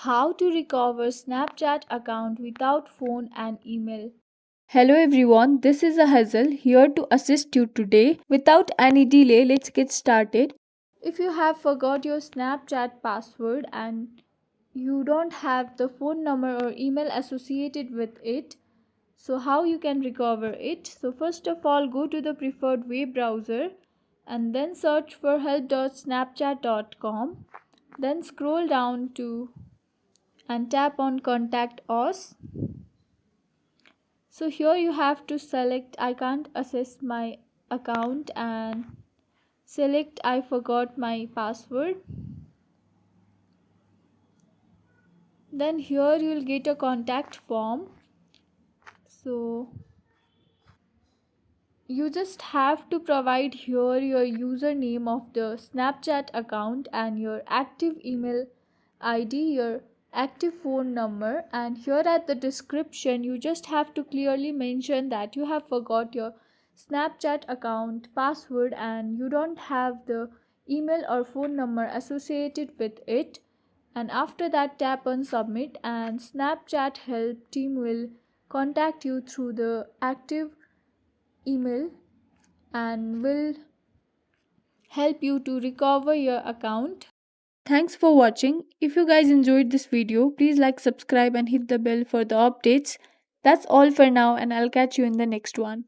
How to recover Snapchat account without phone and email. Hello everyone, this is a Hazel here to assist you today. Without any delay, let's get started. If you have forgot your Snapchat password and you don't have the phone number or email associated with it, so how you can recover it? So first of all, go to the preferred web browser and then search for help.snapchat.com. Then scroll down to and tap on contact us. So here you have to select I can't access my account and select I forgot my password. Then here you'll get a contact form. So you just have to provide here your username of the Snapchat account and your active email ID, your active phone number, and here at the description you just have to clearly mention that you have forgot your Snapchat account password and you don't have the email or phone number associated with it. And after that, tap on submit and Snapchat help team will contact you through the active email and will help you to recover your account. Thanks for watching. If you guys enjoyed this video, please like, subscribe and hit the bell for the updates. That's all for now and I'll catch you in the next one.